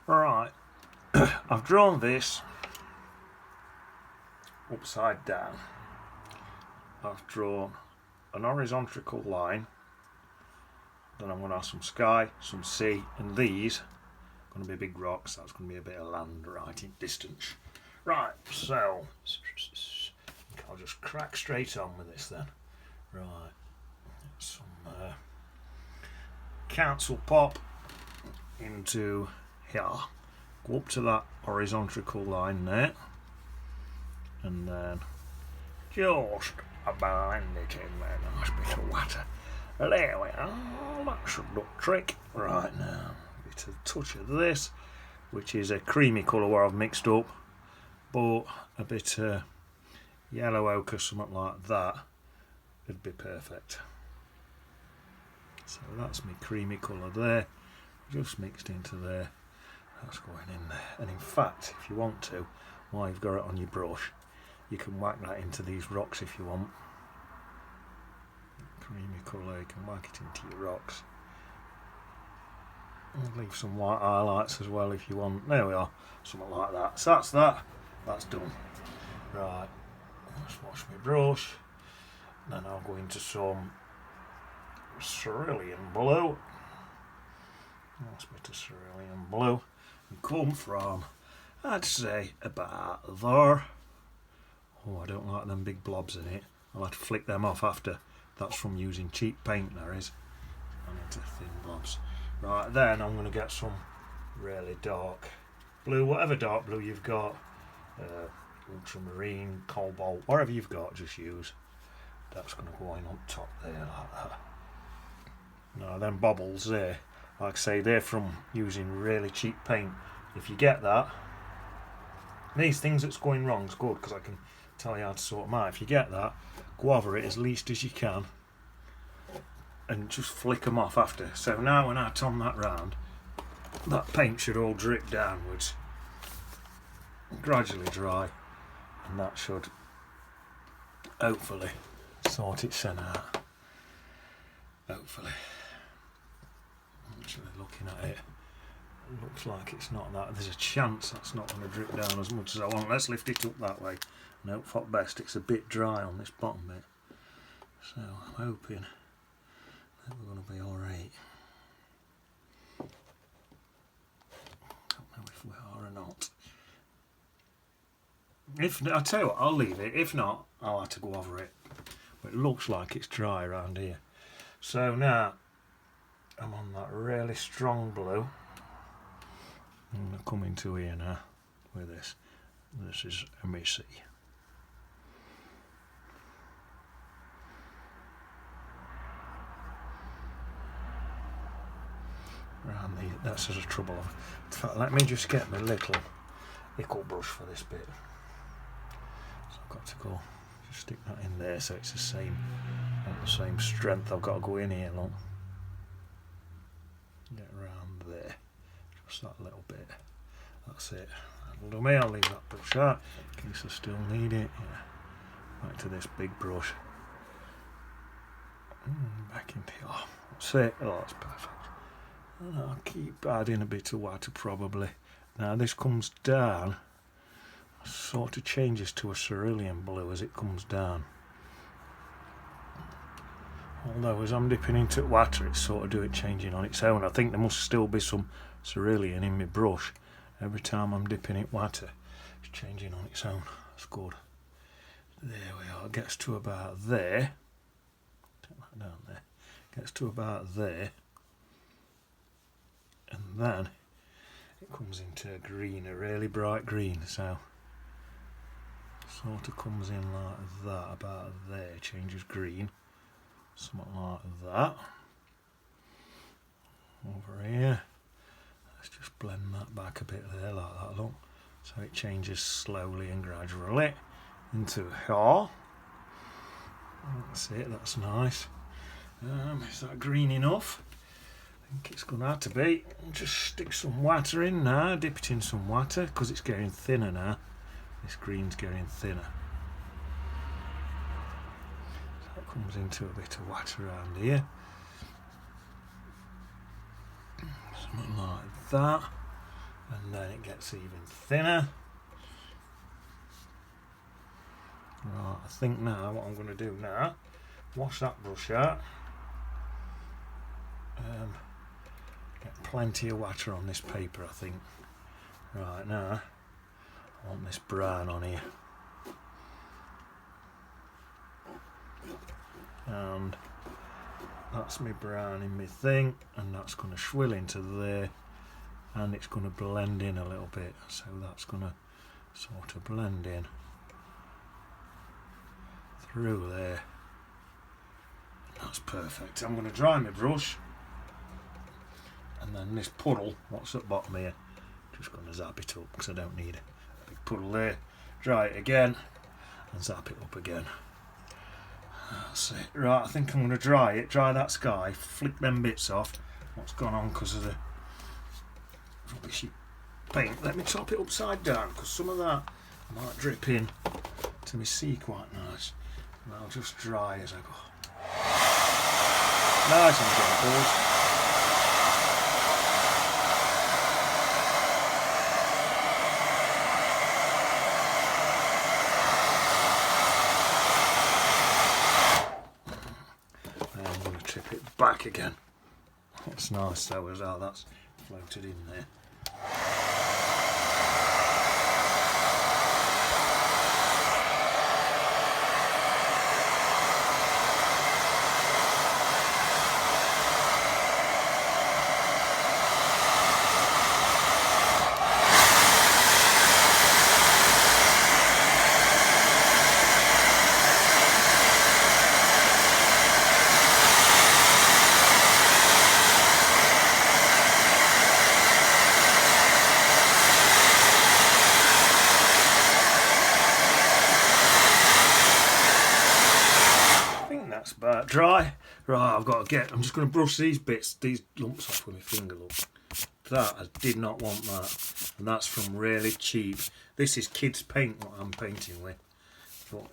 Right, I've drawn this upside down. I've drawn an horizontal line, then I'm going to have some sky, some sea, and these are going to be big rocks. That's going to be a bit of land right in distance. Right, so I'll just crack straight on with this then. Right, some council pop into here. Go up to that horizontal line there, and then just blend it in there. Nice bit of water. There we are. That should look trick. Right now, a bit of touch of this, which is a creamy colour where I've mixed up, but a bit of yellow ochre, something like that, would be perfect. So that's my creamy colour there, just mixed into there. That's going in there. And in fact, if you want to, while you've got it on your brush, you can whack that into these rocks if you want. Creamy colour, you can whack it into your rocks. And leave some white highlights as well if you want. There we are, something like that. So that's that. That's done. Right, let's wash my brush. Then I'll go into some cerulean blue. Nice bit of cerulean blue. And come from, I'd say, about there. Oh, I don't like them big blobs in it. I'll have to flick them off after. That's from using cheap paint, there is. I need to thin blobs. Right, then I'm going to get some really dark blue, whatever dark blue you've got. Ultramarine, cobalt, whatever you've got, just use. That's going to go in on top there like that. Now them bobbles there, like I say, they're from using really cheap paint. If you get that, these things that's going wrong is good because I can tell you how to sort them out. If you get that, go over it as least as you can and just flick them off after. So now when I turn that round, that paint should all drip downwards, gradually dry, and that should hopefully sort itself out. Hopefully. Actually looking at it, it looks like it's not that. There's a chance that's not going to drip down as much as I want. Let's lift it up that way and hope for best. It's a bit dry on this bottom bit, so I'm hoping that we're going to be alright. Don't know if we are or not. If I tell you what, I'll leave it. If not, I'll have to go over it. But it looks like it's dry around here. So now I'm on that really strong blue. I'm going to come into here now with this. This is a Missy. Around the, that's the trouble. In fact, let me just get my little ickle brush for this bit. So I've got to go just stick that in there so it's the same, not the same strength. I've got to go in here, look. Get around there, just that little bit. That's it. That'll do me. I'll leave that brush out in case I still need it. Yeah. Back to this big brush. Back into here. That's it. Oh, that's perfect. And I'll keep adding a bit of water probably. Now this comes down, sort of changes to a cerulean blue as it comes down. Although as I'm dipping into water, it's sort of doing changing on its own. I think there must still be some cerulean in my brush. Every time I'm dipping in water, it's changing on its own. That's good. There we are. It gets to about there. Take that down there. Gets to about there. And then it comes into a green, a really bright green. So sort of comes in like that, about there, changes green. Something like that. Over here. Let's just blend that back a bit there, like that, look. So it changes slowly and gradually into here. That's it, that's nice. Is that green enough? I think it's going to have to be. Just stick some water in now, dip it in some water, because it's getting thinner now. This green's getting thinner. Comes into a bit of water around here, something like that. and then it gets even thinner. Right, I think now what I'm going to do now, wash that brush out, get plenty of water on this paper I think. Right, now I want this brown on here, and that's my brown in my thing, and that's going to swill into there, and it's going to blend in a little bit, so that's going to sort of blend in through there. That's perfect. I'm going to dry my brush, and then this puddle what's at the bottom here, just going to zap it up because I don't need a big puddle there. Dry it again and zap it up again. That's it. Right, I think I'm going to dry that sky, flick them bits off what's gone on because of the rubbishy paint. Let me top it upside down because some of that might drip in to my sea quite nice, and I'll just dry as I go. Nice and gentle. Back again. That's nice though, as how that's floated in there. About dry. Right, I'm just going to brush these lumps off with my finger, look. That, I did not want that. And that's from really cheap. This is kids paint what I'm painting with. But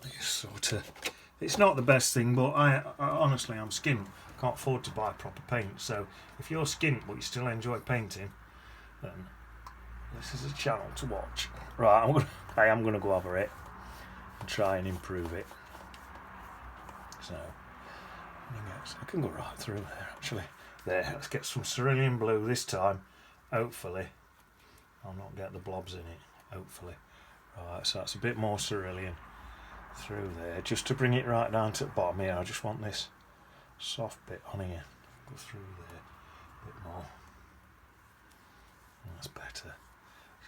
it's not the best thing, but I honestly, I'm skint. Can't afford to buy proper paint. So if you're skint but you still enjoy painting, then this is a channel to watch. Right, I am going to go over it and try and improve it. So I can go right through there actually. There, let's get some cerulean blue this time. Hopefully I'll not get the blobs in it. Hopefully. Right, so that's a bit more cerulean through there, just to bring it right down to the bottom here. I just want this soft bit on here. Go through there a bit more. That's better.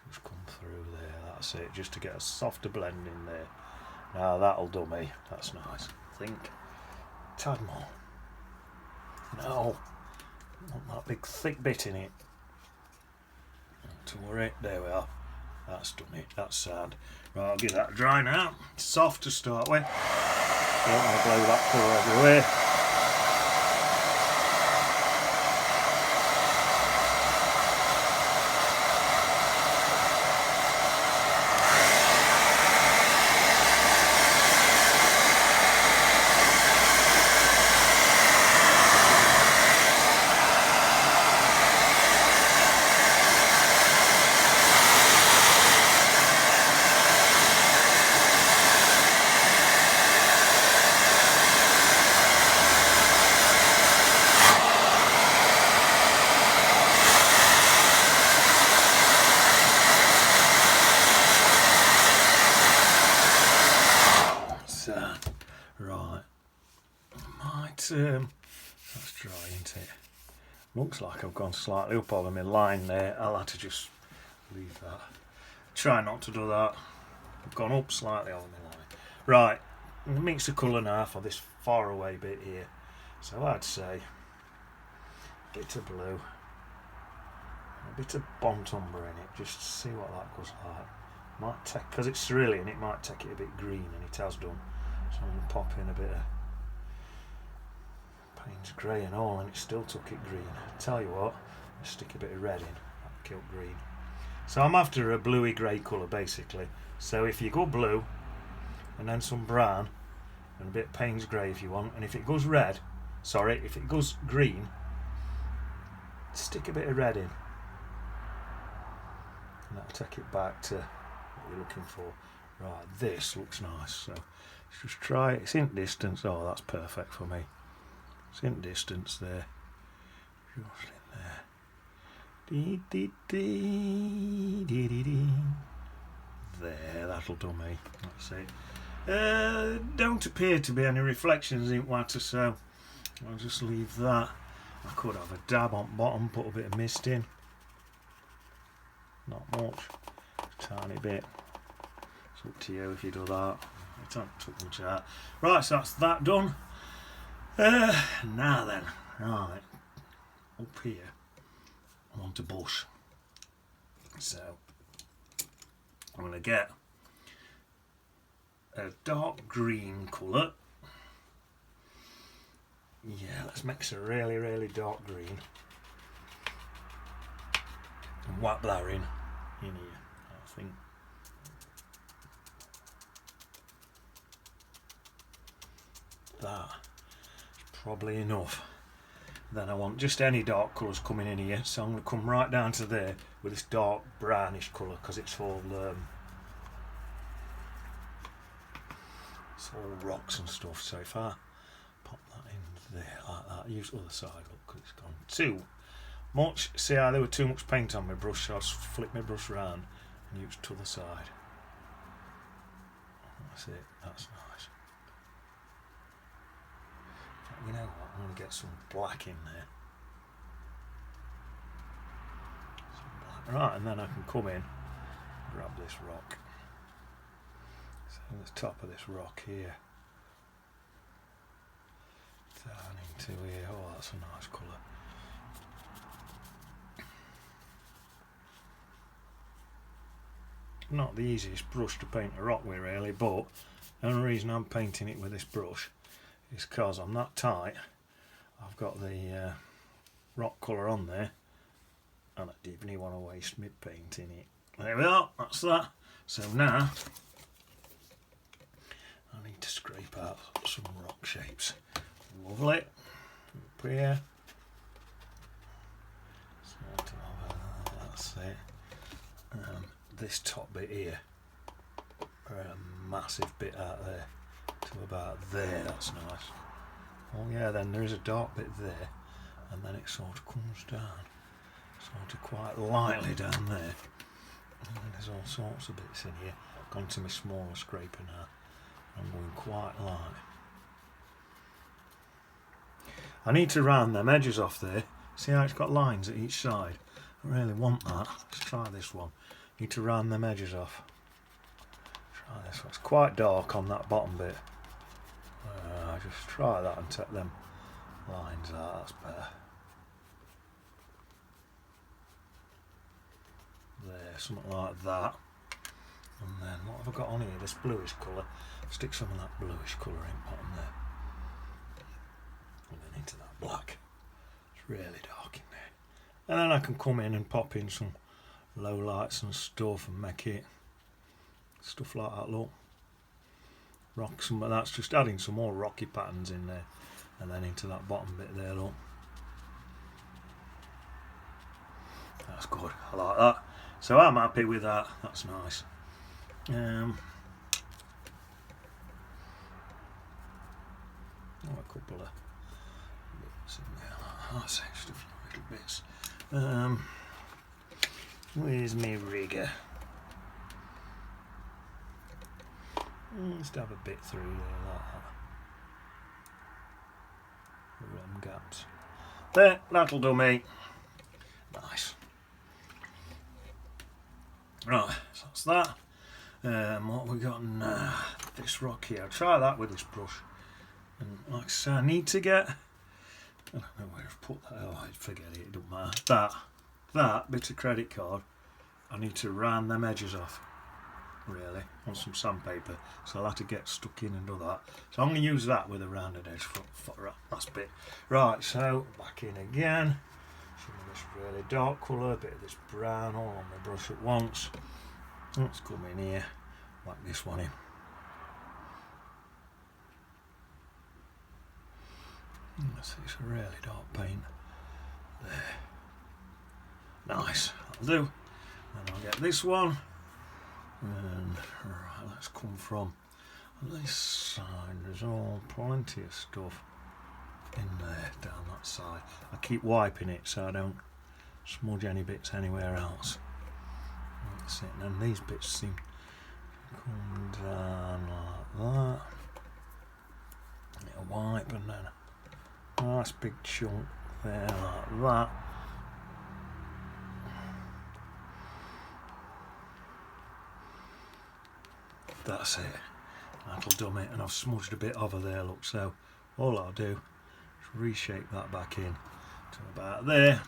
Just come through there. That's it. Just to get a softer blend in there. Now that'll do me. That's nice. I think. Tad more. No, not that big thick bit in it. Not to worry. There we are. That's done it. That's sad. Right, I'll give that a dry now. It's soft to start with. Don't want to blow that colour everywhere. Right, that's dry, isn't it? Looks like I've gone slightly up over my line there. I'll have to just leave that. Try not to do that. I've gone up slightly over my line. Right, mix the colour now for this far away bit here. So I'd say a bit of blue, a bit of Bont Umber in it, just to see what that goes like. Might take, because it's cerulean, it might take it a bit green, and it has done. So I'm going to pop in a bit of Payne's Grey and all, and it still took it green. Tell you what, I'll stick a bit of red in, that'll kill green. So I'm after a bluey grey colour basically. So if you go blue, and then some brown, and a bit of Payne's Grey if you want, and if it goes red, if it goes green, stick a bit of red in. and that'll take it back to what you're looking for. Right, this looks nice, so let's just try it. It's in distance. Oh, that's perfect for me. It's in distance there. Just in there. Dee, dee, dee, dee, dee, dee. There, that'll do me. That's it. Don't appear to be any reflections in water, so I'll just leave that. I could have a dab on bottom, put a bit of mist in. Not much, a tiny bit. It's up to you if you do that. It don't took much out. Right, so that's that done. Now then, right, up here I want a bush. So I'm going to get a dark green colour. Yeah, let's mix a really, really dark green and whap that in here, I think. That's probably enough. Then I want just any dark colours coming in here, so I'm going to come right down to there with this dark brownish colour, because it's all rocks and stuff. So if I pop that in there like that, use the other side up because it's gone too much. See how there was too much paint on my brush, so I just flip my brush around and use the other side. That's it, that's nice. You know what, I'm going to get some black in there. Some black. Right, and then I can come in, grab this rock. So the top of this rock here. Down into here. Oh, that's a nice colour. Not the easiest brush to paint a rock with really, but the only reason I'm painting it with this brush is because I'm that tight. I've got the rock colour on there and I didn't want to waste my paint in it. There we are, that's that. So now I need to scrape out some rock shapes. Lovely. Up here. That's it. This top bit here, a massive bit out there to about there. That's nice. Oh yeah, then there is a dark bit there, and then it sort of comes down, sort of quite lightly down there. And there's all sorts of bits in here. I've gone to my smaller scraper now. I'm going quite light. I need to round them edges off there. See how it's got lines at each side? I really want that. Let's try this one. Need to round them edges off. Try this one. It's quite dark on that bottom bit. Just try that and take them lines out. That's better. There, something like that. And then what have I got on here? This bluish colour. Stick some of that bluish colour in bottom there. And then into that black. It's really dark in there. And then I can come in and pop in some low lights and stuff and make it stuff like that. Look, rocks, but that's just adding some more rocky patterns in there, and then into that bottom bit there. Look, that's good. I like that. So I'm happy with that. That's nice. A couple of bits in there. That's extra few little bits. Where's my rigger? Just have a bit through there like that. The rim gaps. There, that'll do me. Nice. Right, so that's that. What have we got now? This rock here. I'll try that with this brush. And like I say, I need to get, I don't know where I've put that. Oh, I'd forget it, it don't matter. That bit of credit card, I need to round them edges off, really, on some sandpaper. So I'll have to get stuck in and do that. So I'm going to use that with a rounded edge for that last bit. Right, so back in again. Some of this really dark colour, a bit of this brown, all on my brush at once. Let's come in here, whack this one in. It's a really dark paint there. Nice, that'll do. Then I'll get this one, and right, let's come from this side. There's all plenty of stuff in there down that side. I keep wiping it so I don't smudge any bits anywhere else. That's it. And then these bits seem to come down like that. Little wipe, and then a nice big chunk there like that. That's it. That'll dumb it, and I've smudged a bit over there, look, so all I'll do is reshape that back in to about there.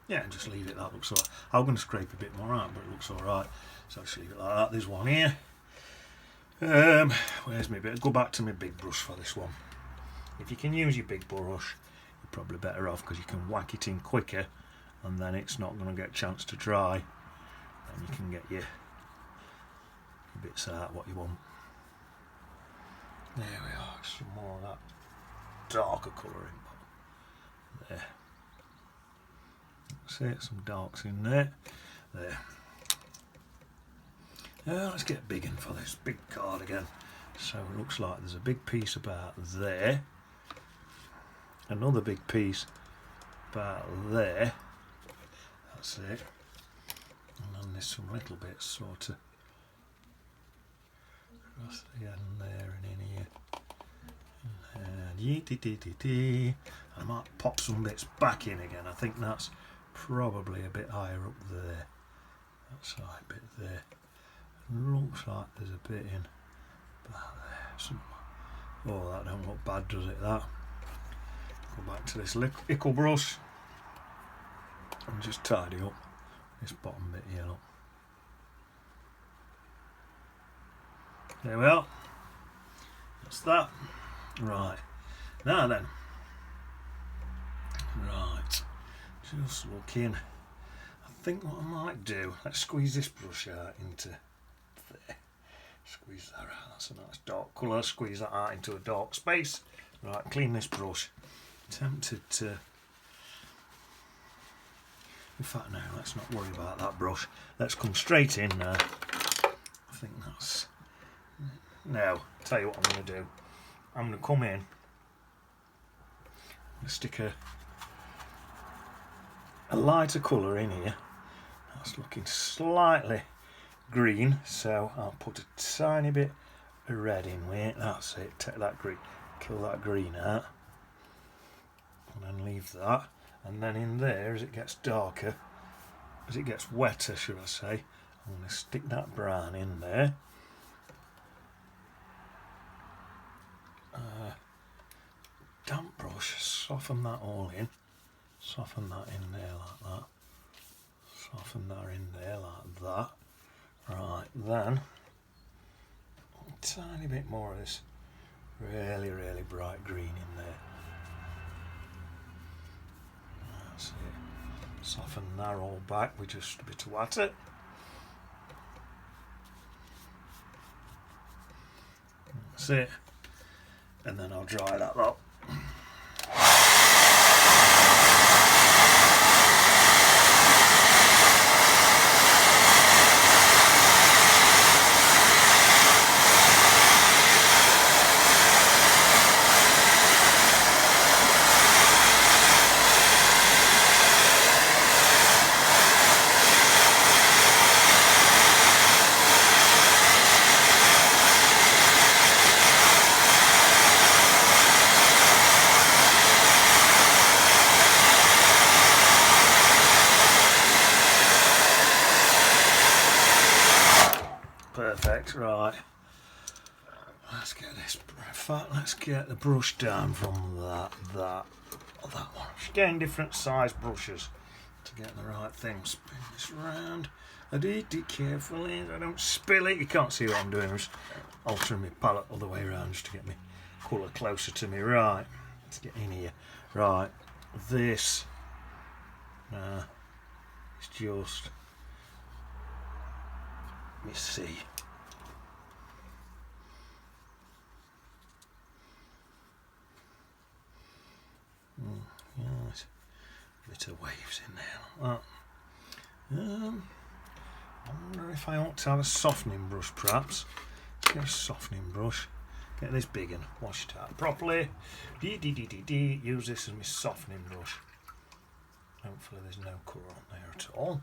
Yeah, and just leave it, that looks alright. I'm going to scrape a bit more out, but it looks alright, so I'll just leave it like that. There's one here. Where's my bit? Go back to my big brush for this one. If you can use your big brush, you're probably better off, because you can whack it in quicker, and then it's not going to get a chance to dry, and you can get your bits out what you want. There we are, some more of that darker colour in there. That's it, some darks in there. There. Let's get big in for this big card again. So it looks like there's a big piece about there, another big piece about there. That's it. And then there's some little bits sort of across the end there and in here. And I might pop some bits back in again. I think that's probably a bit higher up there. That side bit there. Looks like there's a bit in about there. Oh, that don't look bad, does it? That. Go back to this ickle brush and just tidy up this bottom bit here. Look. There we are. That's that. Right. Now then. Right. Just looking. I think what I might do, let's squeeze this brush out into there. Squeeze that out. That's a nice dark colour. Squeeze that out into a dark space. Right, clean this brush. Tempted to... In fact, no, let's not worry about that brush. Let's come straight in now. I think that's... Now, tell you what I'm going to do. I'm going to come in. I'm going to stick a lighter colour in here. That's looking slightly green, so I'll put a tiny bit of red in with it. That's it. Take that green, kill that green out, and then leave that. And then in there, as it gets darker, as it gets wetter, should I say, I'm going to stick that brown in there. Damp brush, soften that all in. Soften that in there like that. Soften that in there like that. Right, then a tiny bit more of this really, really bright green in there. That's it. Soften that all back with just a bit of water. That's it. And then I'll dry that up. Perfect, right. Let's get this. In fact, let's get the brush down from that one. Just getting different size brushes to get the right thing. Spin this round. I do it carefully. I don't spill it. You can't see what I'm doing. I'm just altering my palette all the way around just to get my colour closer to me. Right. Let's get in here. Right. This. It's just. Let me see. Yeah, there's a bit of waves in there like that. I wonder if I ought to have a softening brush perhaps. Let's get a softening brush. Get this big and wash it out properly. Use this as my softening brush. Hopefully there's no colour on there at all.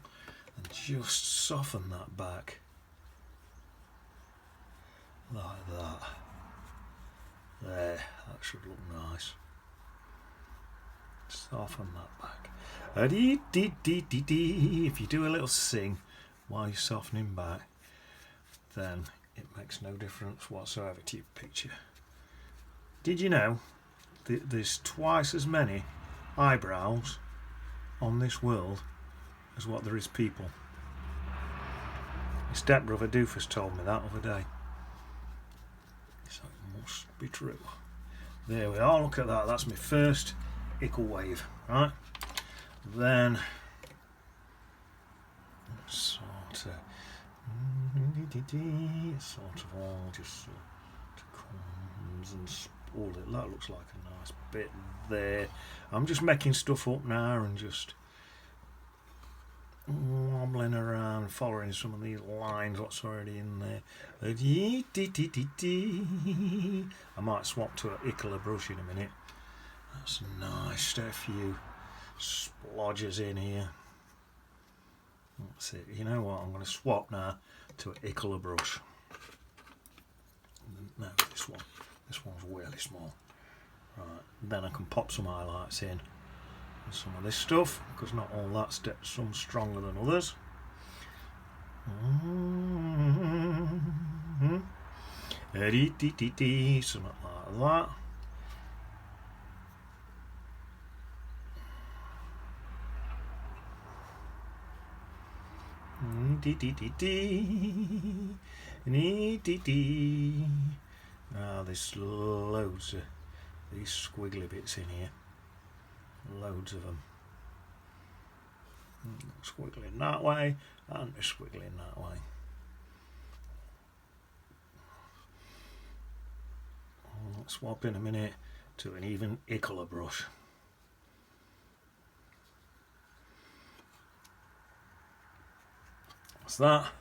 And just soften that back. Like that. There, that should look nice. Soften that back. If you do a little sing while you're softening back, then it makes no difference whatsoever to your picture. Did you know that there's twice as many eyebrows on this world as what there is people? My stepbrother Doofus told me that other day. So it must be true. There we are, look at that, that's my first ickle wave, right? Then sort of all just sort of comes and spool it. That looks like a nice bit there. I'm just making stuff up now and just wobbling around, following some of these lines, what's already in there. I might swap to an Watercolour brush in a minute. That's nice. Get a few splodges in here. That's it. You know what? I'm going to swap now to an Watercolour brush. No, this one. This one's really small. Right. Then I can pop some highlights in. Some of this stuff, because not all that's some stronger than others. Something like that. Now there's loads of these squiggly bits in here. Loads of them. Squiggling that way and squiggling that way. I'll swap in a minute to an even Watercolour brush. That's that.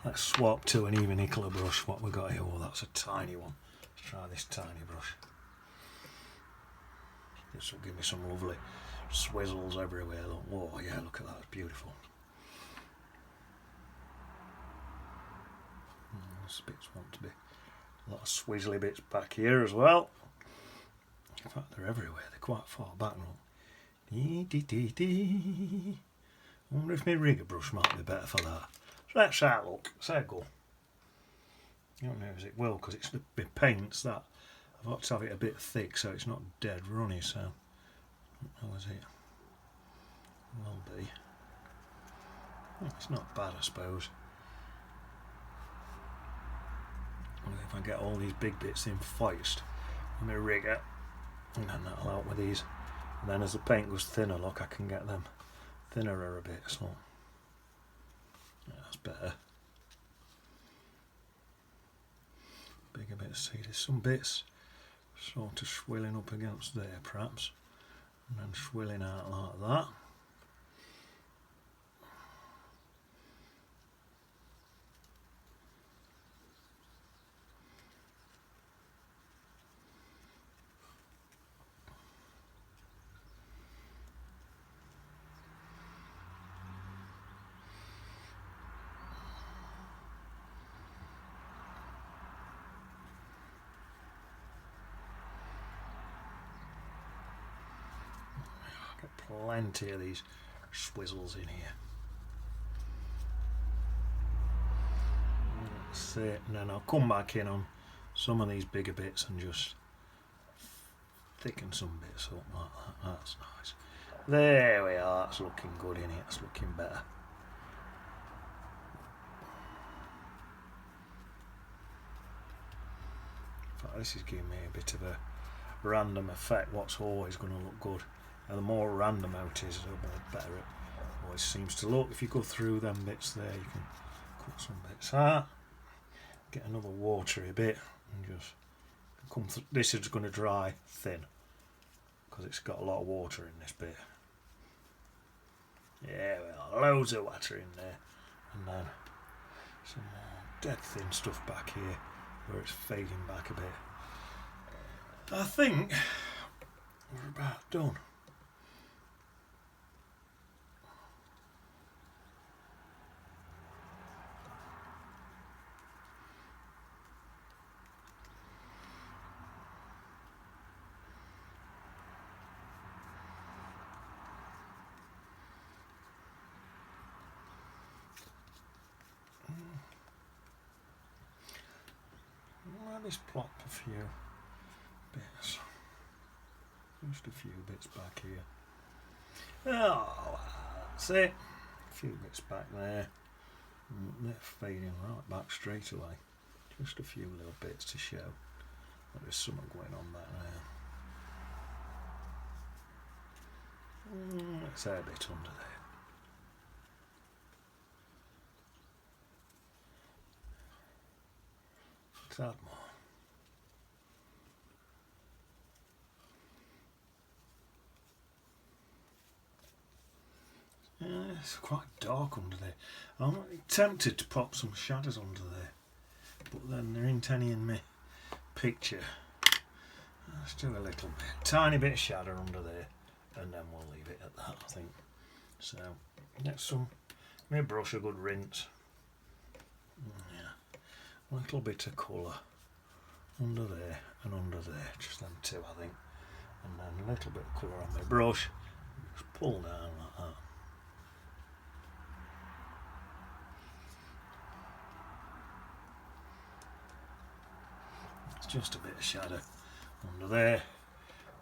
Let's swap to an even Watercolour brush. What we got here? Oh, that's a tiny one. Let's try this tiny brush. This will give me some lovely swizzles everywhere. Look. Oh yeah, look at that, it's beautiful. These bits want to be a lot of swizzly bits back here as well. In fact, they're everywhere. They're quite far back now. I wonder if my rigger brush might be better for that. So let's have a look. Let's have a go. I don't know if it will, because it's the paints that I've got to have it a bit thick so it's not dead runny, so how is it? Will be. Well, it's not bad, I suppose. If I get all these big bits in first with my rigger, and then that'll help with these. And then as the paint goes thinner, look, I can get them thinner a bit, so yeah, that's better. Bigger bits, see, there's some bits sort of swilling up against there perhaps, and then swilling out like that. Plenty of these swizzles in here. That's it. And then I'll come back in on some of these bigger bits and just thicken some bits up like that. That's nice. There we are. That's looking good in here. That's looking better. In fact, this is giving me a bit of a random effect. What's always going to look good. And the more random out it is, the more better it always seems to look. If you go through them bits there, you can cut some bits out, get another watery bit, and just come through. This is going to dry thin because it's got a lot of water in this bit. Yeah, well, loads of water in there. And then some more dead thin stuff back here where it's fading back a bit. I think we're about done. Let's plop a few bits, just a few bits back here. Oh, that's it. A few bits back there. They're fading right back straight away. Just a few little bits to show that there's something going on back there. Let's add a bit under there. Let's add more. It's quite dark under there. I'm tempted to pop some shadows under there, but then there ain't any in my picture. Let's do a little bit, tiny bit of shadow under there, and then we'll leave it at that, I think. So, get some, my brush a good rinse. Yeah, a little bit of colour under there and under there, just them two, I think. And then a little bit of colour on my brush, just pull down like that. Just a bit of shadow under there.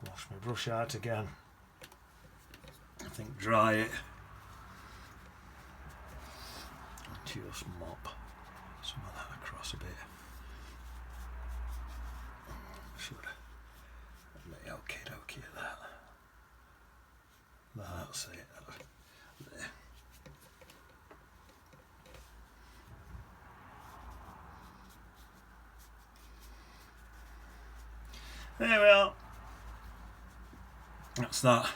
Wash my brush out again. I think dry it. And just mop some of that across a bit. Should be okay at that. That's it. There. There we are. That's that.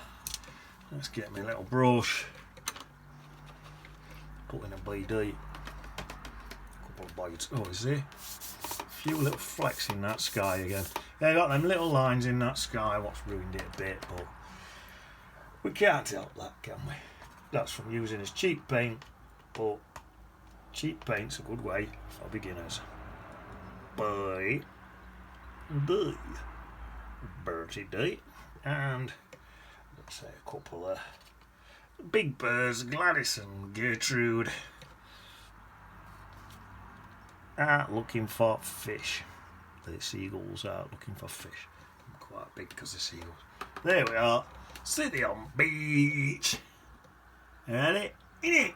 Let's get my little brush. Put in a BD. A couple of bites. Oh, is there? A few little flecks in that sky again. Yeah, I got them little lines in that sky. What's ruined it a bit, but we can't help that, can we? That's from using as cheap paint, but cheap paint's a good way for beginners. Bye. Bye. Bertie D, and let's say a couple of big birds, Gladys and Gertrude, are looking for fish. The seagulls are looking for fish. I'm quite big because of seagulls. There we are, city on beach. Ready? In it.